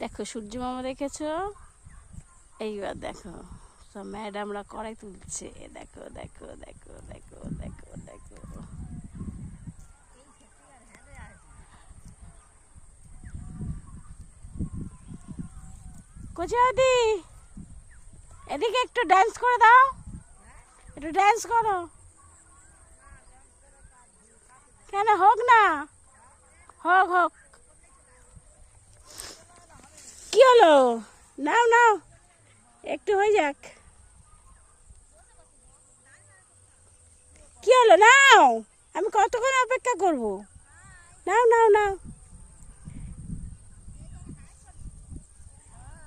দেখো সূর্য মামা দেখেছো, এইবার দেখো সব ম্যাডামরা কড়াই তুলছে। দেখো দেখো দেখো দেখো দেখো দেখো কোচিয়াদি, এদিকে একটু ডান্স করে দাও, একটু ডান্স করো। কেন, হোক না, হোক হোক। কি হলো, নাও নাও, একটু হয়ে যাক। কি হলো, নাও, আমি কতক্ষণ অপেক্ষা করবো। নাও নাও নাও।